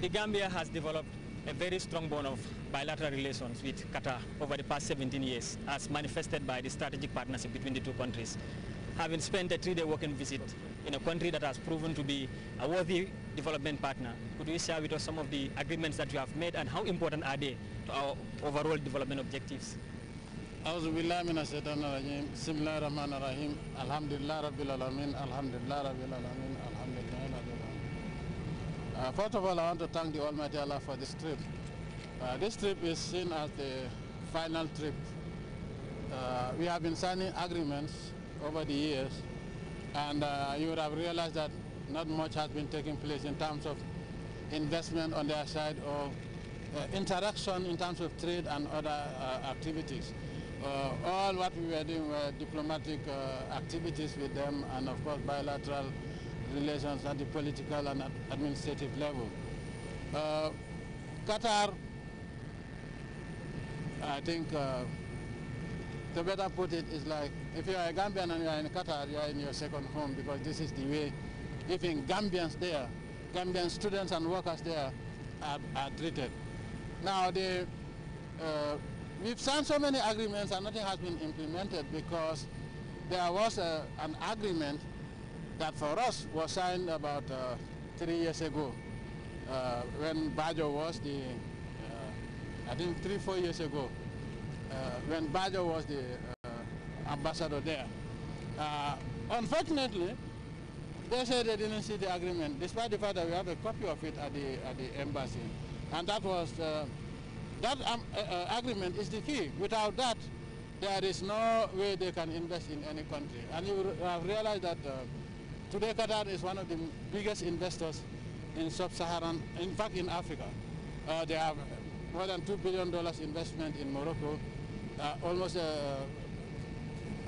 The Gambia has developed a very strong bond of bilateral relations with Qatar over the past 17 years, as manifested by the strategic partnership between the two countries. Having spent a 3-day working visit in a country that has proven to be a worthy development partner, could you share with us some of the agreements that you have made and how important are they to our overall development objectives? أعوذ بالله من الشيطان الرجيم بسم الله الرحمن الرحيم الحمد لله رب العالمين الحمد لله رب العالمين الحمد لله رب العالمين. First of all, I want to thank the Almighty Allah for this trip. This trip is seen as the final trip. We have been signing agreements over the years, and you would have realized that not much has been taking place in terms of investment on their side or interaction in terms of trade and other activities. All what we were doing were diplomatic activities with them, and of course bilateral relations at the political and administrative level. Qatar, I think, to better put it, is like if you are a Gambian and you are in Qatar, you are in your second home, because this is the way even Gambians there, Gambian students and workers there are treated. Now, we've signed so many agreements and nothing has been implemented, because there was an agreement that for us was signed about 3 years ago when Bajo was the, I think 3-4 years ago, when Bajo was the ambassador there. Unfortunately, they said they didn't see the agreement, despite the fact that we have a copy of it at the embassy. And that was, that agreement is the key. Without that, there is no way they can invest in any country. And you have realized that today Qatar is one of the biggest investors in sub-Saharan, in fact in Africa. They have more than $2 billion investment in Morocco, almost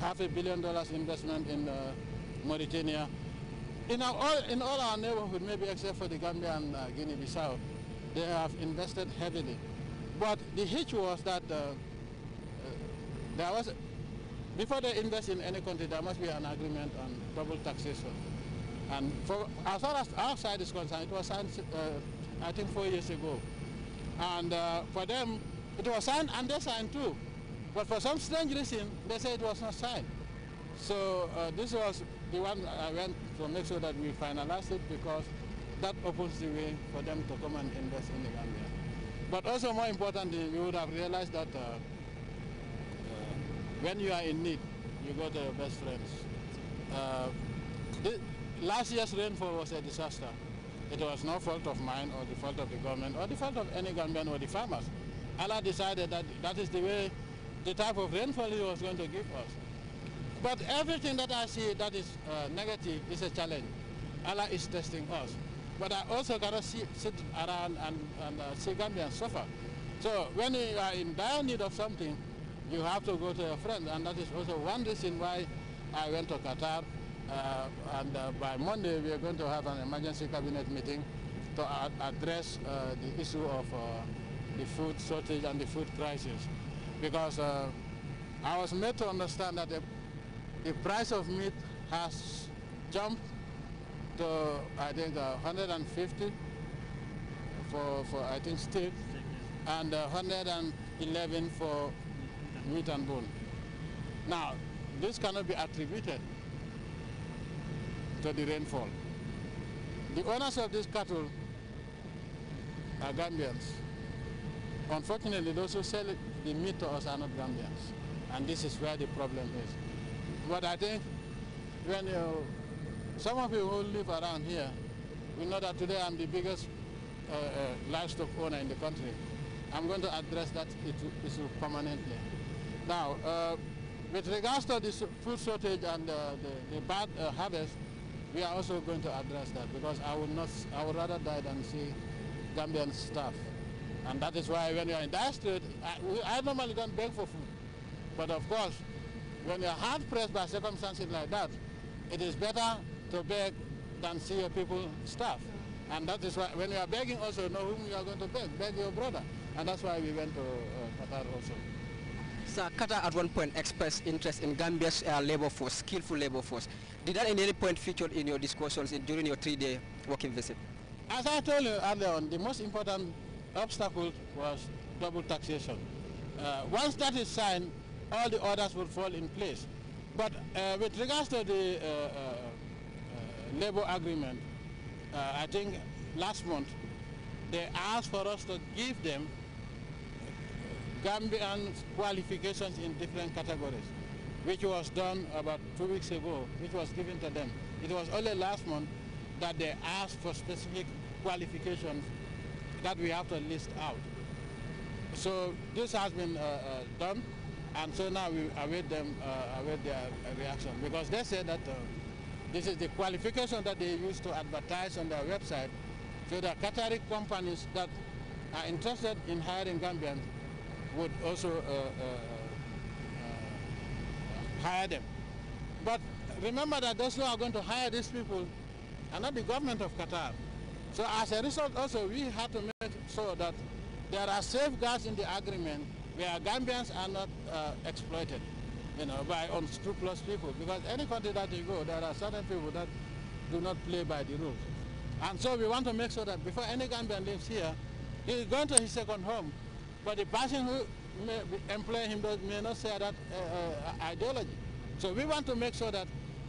$500 million investment in Mauritania. In all our neighborhood, maybe except for the Gambia and Guinea-Bissau, they have invested heavily. But the hitch was that there was, before they invest in any country, there must be an agreement on double taxation. And for, as far as our side is concerned, it was signed, I think 4 years ago. And for them, it was signed and they signed too. But for some strange reason, they say it was not signed. So this was the one I went to make sure that we finalize it, because that opens the way for them to come and invest in the Gambia. But also more importantly, you would have realized that when you are in need, you go to your best friends. Last year's rainfall was a disaster. It was no fault of mine or the fault of the government or the fault of any Gambian or the farmers. Allah decided that that is the way, the type of rainfall He was going to give us. But everything that I see that is negative is a challenge. Allah is testing us. But I also cannot sit around and see Gambians suffer. So when you are in dire need of something, you have to go to your friends. And that is also one reason why I went to Qatar. And by Monday, we are going to have an emergency cabinet meeting to address the issue of the food shortage and the food crisis. Because I was made to understand that the price of meat has jumped to, I think, 150 for I think steak, and 111 for meat and bone. Now, this cannot be attributed to the rainfall. The owners of this cattle are Gambians. Unfortunately, those who sell the meat to us are not Gambians, and this is where the problem is. But I think when some of you who live around here, we know that today I'm the biggest livestock owner in the country. I'm going to address that issue permanently. Now, with regards to the food shortage and the bad harvest, we are also going to address that, because I would rather die than see Gambian starve. And that is why when you are in dire strait, I normally don't beg for food. But of course, when you are hard pressed by circumstances like that, it is better to beg than see your people starve. And that is why when you are begging, also know whom you are going to beg your brother. And that's why we went to Qatar also. Sir, Qatar at one point expressed interest in Gambia's labor force, skillful labor force. Did that at any point feature in your discussions during your 3-day working visit? As I told you earlier on, the most important obstacle was double taxation. Once that is signed, all the others will fall in place. But with regards to the labor agreement, I think last month, they asked for us to give them Gambian qualifications in different categories, which was done about 2 weeks ago, which was given to them. It was only last month that they asked for specific qualifications that we have to list out. So this has been done, and so now we await their reaction, because they said that this is the qualification that they use to advertise on their website, so that Qatari companies that are interested in hiring Gambians would also hire them. But remember that those who are going to hire these people are not the government of Qatar. So as a result also, we have to make sure that there are safeguards in the agreement where Gambians are not exploited, by unscrupulous people. Because any country that you go, there are certain people that do not play by the rules. And so we want to make sure that before any Gambian lives here, he is going to his second home. But the person who may employ him may not share that ideology. So we want to make sure that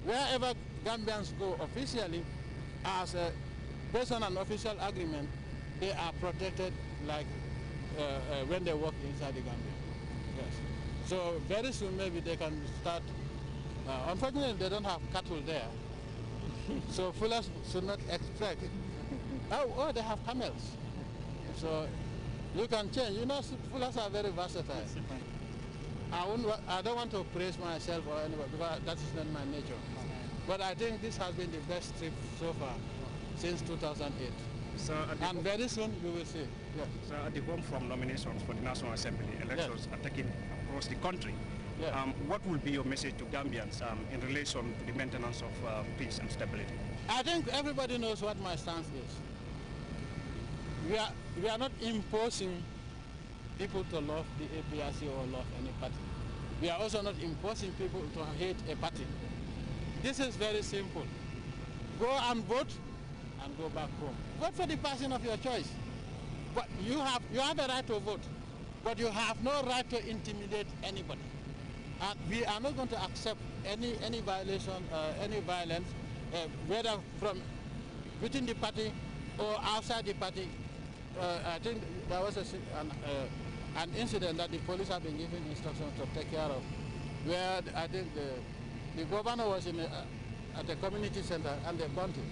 wherever Gambians go officially, based on an official agreement, they are protected like when they work inside the Gambia. Yes. So very soon maybe they can start. Unfortunately, they don't have cattle there. So fullers should not expect. Oh, they have camels. So you can change. Fullers are very versatile. I don't want to praise myself or anybody, because that is not my nature. But I think this has been the best trip so far since 2008. So and very soon you will see. Yeah. So at the home from nominations for the National Assembly, elections are taking across the country. Yeah. What will be your message to Gambians in relation to the maintenance of peace and stability? I think everybody knows what my stance is. We are not imposing people to love the APRC or love any party. We are also not imposing people to hate a party. This is very simple. Go and vote and go back home. Vote for the person of your choice. But you have a right to vote, but you have no right to intimidate anybody. And we are not going to accept any violation, any violence, whether from within the party or outside the party. I think there was an incident that the police have been given instructions to take care of, where I think the governor was at a community center and they burnt it.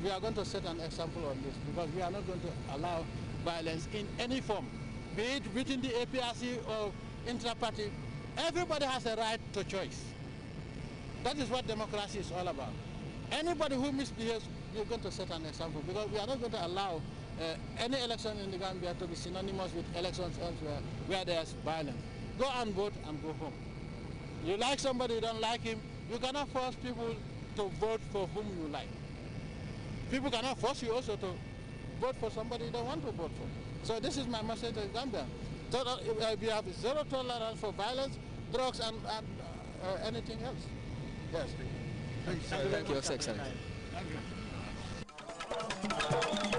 We are going to set an example on this, because we are not going to allow violence in any form, be it within the APRC or intra-party. Everybody has a right to choice. That is what democracy is all about. Anybody who misbehaves, we are going to set an example, because we are not going to allow any election in the Gambia to be synonymous with elections elsewhere where there's violence. Go and vote and go home. You like somebody, you don't like him, you cannot force people to vote for whom you like. People cannot force you also to vote for somebody you don't want to vote for. So this is my message to Gambia. So we have zero tolerance for violence, drugs, and anything else. Yes. Thank you, Excellency. Thank you.